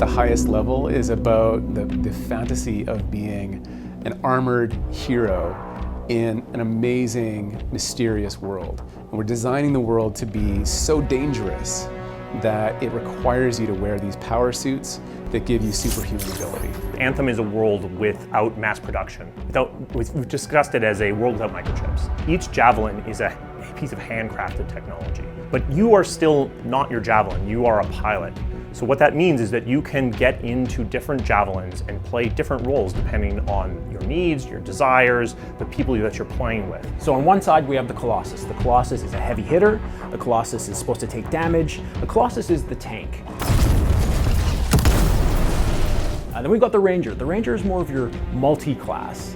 the highest level is about the fantasy of being an armored hero in an amazing, mysterious world. And we're designing the world to be so dangerous that it requires you to wear these power suits that give you superhuman ability. Anthem is a world without mass production. We've discussed it as a world without microchips. Each javelin is a piece of handcrafted technology. But you are still not your javelin, you are a pilot. So what that means is that you can get into different javelins and play different roles depending on your needs, your desires, the people that you're playing with. So on one side we have the Colossus. The Colossus is a heavy hitter. The Colossus is supposed to take damage. The Colossus is the tank. Then we've got the Ranger. The Ranger is more of your multi-class.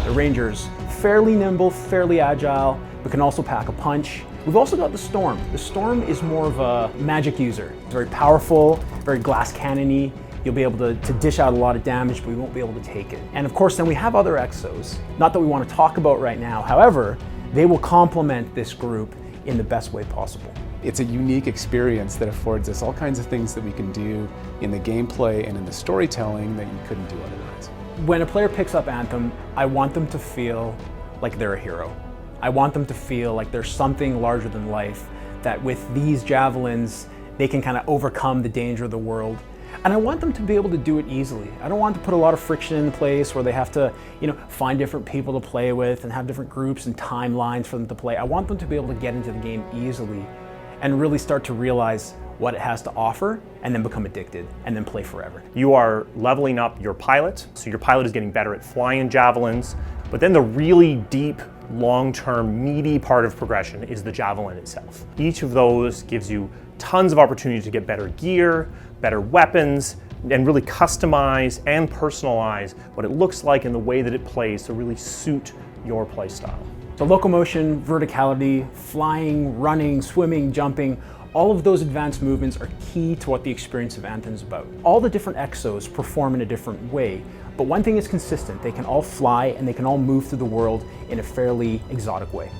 The Ranger's fairly nimble, fairly agile, but can also pack a punch. We've also got the Storm. The Storm is more of a magic user. It's very powerful, very glass cannon-y. You'll be able to dish out a lot of damage, but we won't be able to take it. And of course, then we have other exos. Not that we want to talk about right now. However, they will complement this group in the best way possible. It's a unique experience that affords us all kinds of things that we can do in the gameplay and in the storytelling that you couldn't do otherwise. When a player picks up Anthem, I want them to feel like they're a hero. I want them to feel like there's something larger than life, that with these javelins, they can kind of overcome the danger of the world. And I want them to be able to do it easily. I don't want to put a lot of friction in place where they have to, find different people to play with and have different groups and timelines for them to play. I want them to be able to get into the game easily and really start to realize what it has to offer, and then become addicted, and then play forever. You are leveling up your pilot, so your pilot is getting better at flying javelins, but then the really deep, long-term, meaty part of progression is the javelin itself. Each of those gives you tons of opportunity to get better gear, better weapons, and really customize and personalize what it looks like and the way that it plays to really suit your play style. The locomotion, verticality, flying, running, swimming, jumping, all of those advanced movements are key to what the experience of Anthem is about. All the different exos perform in a different way, but one thing is consistent: they can all fly and they can all move through the world in a fairly exotic way.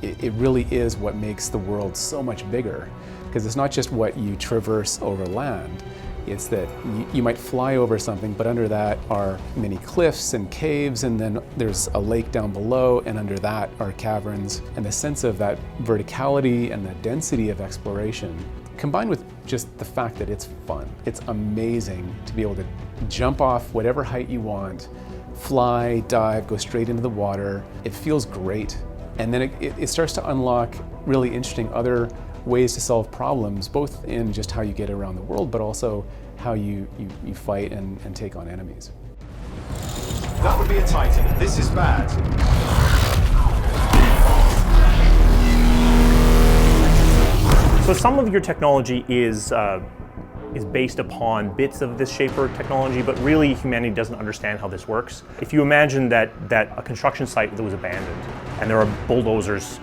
It really is what makes the world so much bigger, because it's not just what you traverse over land. It's that you might fly over something, but under that are many cliffs and caves, and then there's a lake down below, and under that are caverns. And the sense of that verticality and the density of exploration, combined with just the fact that it's fun. It's amazing to be able to jump off whatever height you want, fly, dive, go straight into the water. It feels great. And then it starts to unlock really interesting other ways to solve problems, both in just how you get around the world, but also how you fight and take on enemies. That would be a Titan. This is bad. So some of your technology is based upon bits of this shaper technology, but really humanity doesn't understand how this works. If you imagine that a construction site that was abandoned, and there are bulldozers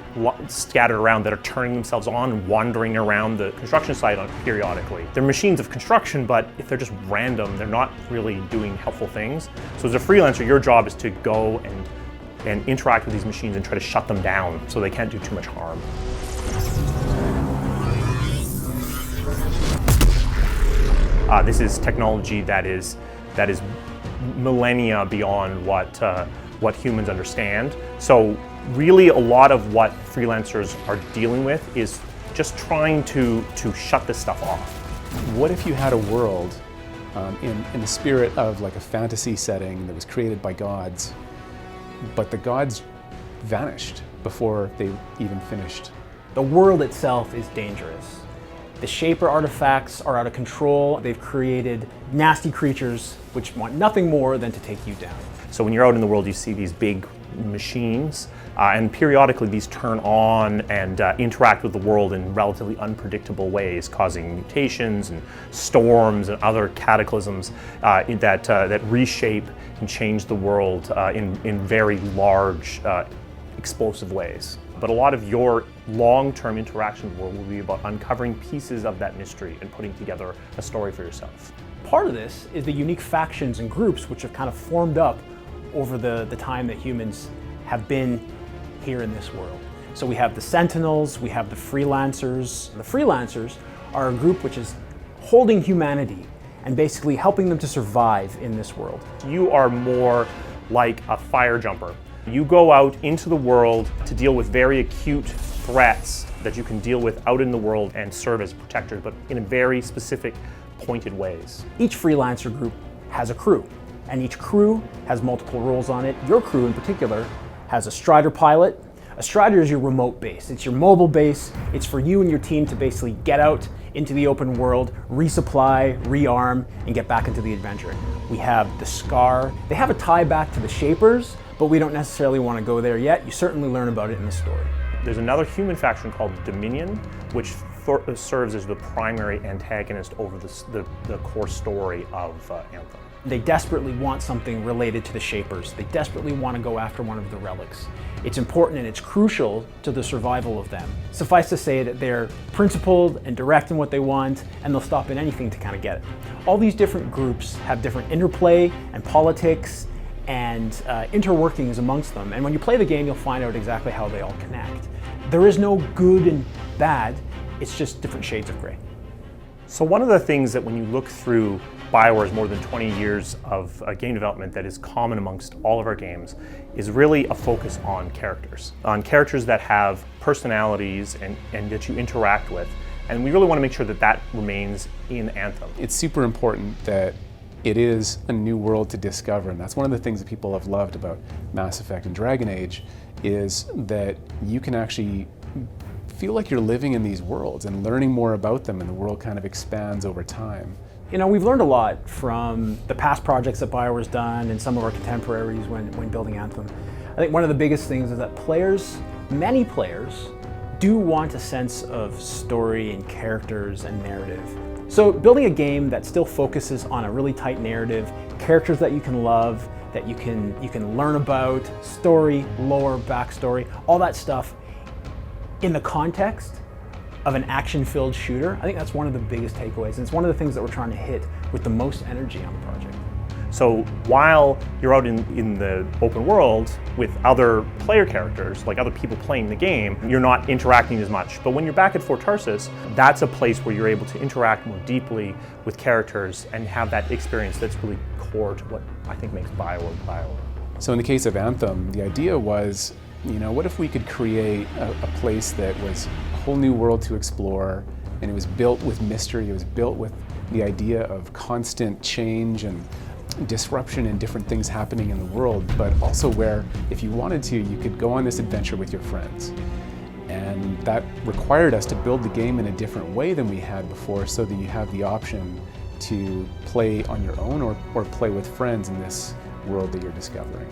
scattered around that are turning themselves on and wandering around the construction site periodically. They're machines of construction, but if they're just random, they're not really doing helpful things. So as a freelancer, your job is to go and interact with these machines and try to shut them down so they can't do too much harm. This is technology that is millennia beyond what humans understand. So really a lot of what freelancers are dealing with is just trying to shut this stuff off. What if you had a world in the spirit of like a fantasy setting that was created by gods, but the gods vanished before they even finished? The world itself is dangerous. The Shaper artifacts are out of control. They've created nasty creatures which want nothing more than to take you down. So when you're out in the world, you see these big machines, and periodically these turn on and interact with the world in relatively unpredictable ways, causing mutations and storms and other cataclysms that reshape and change the world in very large, explosive ways. But a lot of your long-term interaction with the world will be about uncovering pieces of that mystery and putting together a story for yourself. Part of this is the unique factions and groups which have kind of formed up over the time that humans have been here in this world. So we have the Sentinels, we have the Freelancers. The Freelancers are a group which is holding humanity and basically helping them to survive in this world. You are more like a fire jumper. You go out into the world to deal with very acute threats that you can deal with out in the world and serve as protectors, but in very specific, pointed ways. Each freelancer group has a crew, and each crew has multiple roles on it. Your crew in particular has a Strider pilot. A Strider is your remote base. It's your mobile base. It's for you and your team to basically get out into the open world, resupply, rearm, and get back into the adventure. We have the Scar. They have a tie back to the Shapers, but we don't necessarily want to go there yet. You certainly learn about it in the story. There's another human faction called Dominion, which serves as the primary antagonist over the core story of Anthem. They desperately want something related to the Shapers. They desperately want to go after one of the relics. It's important and it's crucial to the survival of them. Suffice to say that they're principled and direct in what they want, and they'll stop at anything to kind of get it. All these different groups have different interplay and politics and interworkings amongst them. And when you play the game, you'll find out exactly how they all connect. There is no good and bad, it's just different shades of gray. So one of the things that when you look through BioWare's more than 20 years of game development that is common amongst all of our games is really a focus on characters that have personalities and that you interact with. And we really want to make sure that that remains in Anthem. It's super important that it is a new world to discover, and that's one of the things that people have loved about Mass Effect and Dragon Age, is that you can actually feel like you're living in these worlds and learning more about them, and the world kind of expands over time. You know, we've learned a lot from the past projects that BioWare's done and some of our contemporaries when building Anthem. I think one of the biggest things is that players, many players, do want a sense of story and characters and narrative. So building a game that still focuses on a really tight narrative, characters that you can love, that you can learn about, story, lore, backstory, all that stuff in the context of an action-filled shooter, I think that's one of the biggest takeaways, and it's one of the things that we're trying to hit with the most energy on the project. So while you're out in the open world with other player characters, like other people playing the game, you're not interacting as much. But when you're back at Fort Tarsis, that's a place where you're able to interact more deeply with characters and have that experience that's really core to what I think makes BioWare BioWare. So in the case of Anthem, the idea was, you know, what if we could create a place that was a whole new world to explore, and it was built with mystery, it was built with the idea of constant change and disruption and different things happening in the world, but also where, if you wanted to, you could go on this adventure with your friends. And that required us to build the game in a different way than we had before, so that you have the option to play on your own or play with friends in this world that you're discovering.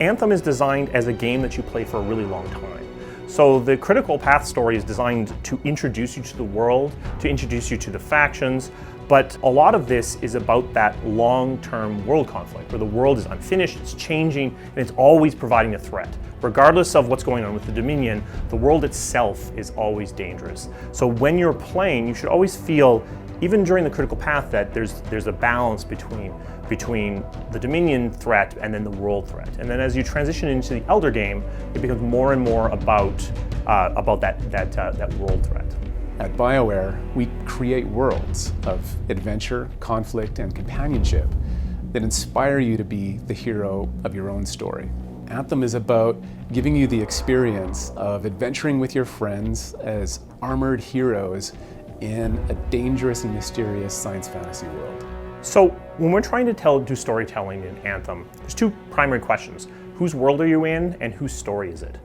Anthem is designed as a game that you play for a really long time. So the critical path story is designed to introduce you to the world, to introduce you to the factions, but a lot of this is about that long-term world conflict where the world is unfinished, it's changing, and it's always providing a threat. Regardless of what's going on with the Dominion, the world itself is always dangerous. So when you're playing, you should always feel, even during the critical path, that there's a balance between the Dominion threat and then the world threat. And then as you transition into the Elder game, it becomes more and more about that world threat. At BioWare, we create worlds of adventure, conflict, and companionship that inspire you to be the hero of your own story. Anthem is about giving you the experience of adventuring with your friends as armored heroes in a dangerous and mysterious science fantasy world. So when we're trying to do storytelling in Anthem, there's two primary questions. Whose world are you in, and whose story is it?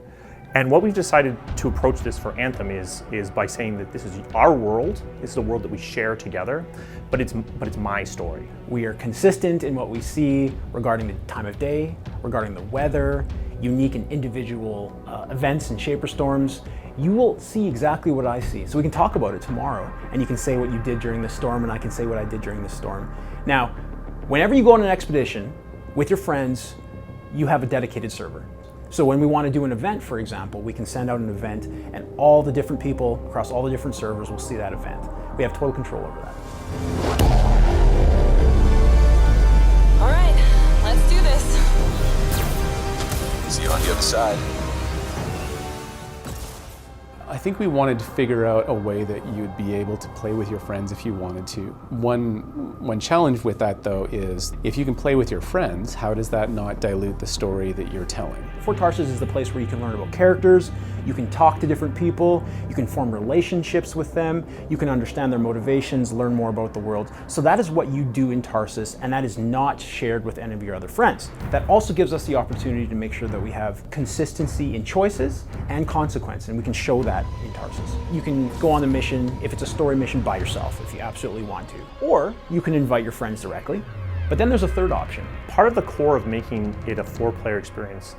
And what we've decided to approach this for Anthem is by saying that this is our world, this is a world that we share together, but it's my story. We are consistent in what we see regarding the time of day, regarding the weather, unique and individual events and shaper storms. You will see exactly what I see. So we can talk about it tomorrow, and you can say what you did during the storm, and I can say what I did during the storm. Now, whenever you go on an expedition with your friends, you have a dedicated server. So when we want to do an event, for example, we can send out an event, and all the different people across all the different servers will see that event. We have total control over that. All right, let's do this. See you on the other side. I think we wanted to figure out a way that you'd be able to play with your friends if you wanted to. One challenge with that, though, is if you can play with your friends, how does that not dilute the story that you're telling? Fort Tarsus is the place where you can learn about characters, you can talk to different people, you can form relationships with them, you can understand their motivations, learn more about the world. So that is what you do in Tarsus, and that is not shared with any of your other friends. That also gives us the opportunity to make sure that we have consistency in choices and consequence, and we can show that in Tarsus. You can go on the mission, if it's a story mission, by yourself, if you absolutely want to. Or you can invite your friends directly. But then there's a third option. Part of the core of making it a 4-player experience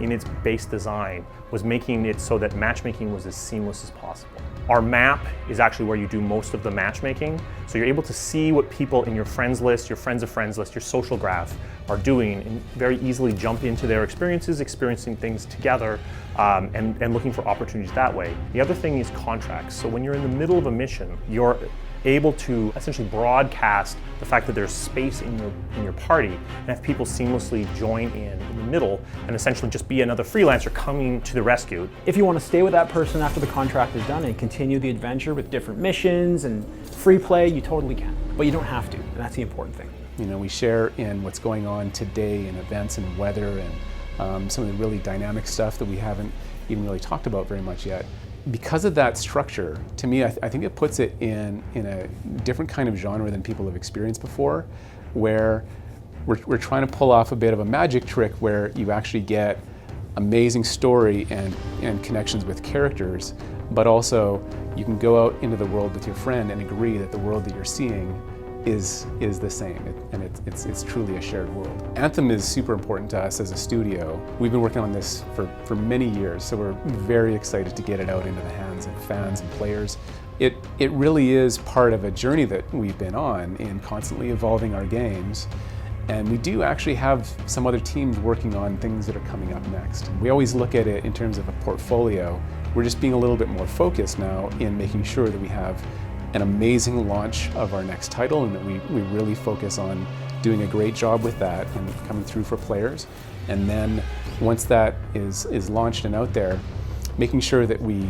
in its base design was making it so that matchmaking was as seamless as possible. Our map is actually where you do most of the matchmaking, so you're able to see what people in your friends list, your friends of friends list, your social graph are doing, and very easily jump into their experiences, experiencing things together, and looking for opportunities that way. The other thing is contracts. So when you're in the middle of a mission, you're able to essentially broadcast the fact that there's space in your party and have people seamlessly join in the middle and essentially just be another freelancer coming to the rescue. If you want to stay with that person after the contract is done and continue the adventure with different missions and free play, you totally can. But you don't have to, and that's the important thing. You know, we share in what's going on today in events and weather and some of the really dynamic stuff that we haven't even really talked about very much yet. Because of that structure, to me, I think it puts it in a different kind of genre than people have experienced before, where we're trying to pull off a bit of a magic trick where you actually get amazing story and connections with characters, but also you can go out into the world with your friend and agree that the world that you're seeing is the same, and it's truly a shared world. Anthem is super important to us as a studio. We've been working on this for many years, so we're very excited to get it out into the hands of fans and players. It really is part of a journey that we've been on in constantly evolving our games, and we do actually have some other teams working on things that are coming up next. We always look at it in terms of a portfolio. We're just being a little bit more focused now in making sure that we have an amazing launch of our next title, and that we really focus on doing a great job with that and coming through for players. And then once that is launched and out there, making sure that we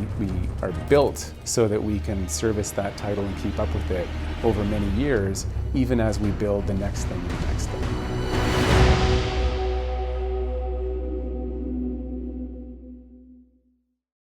are built so that we can service that title and keep up with it over many years, even as we build the next thing and the next thing.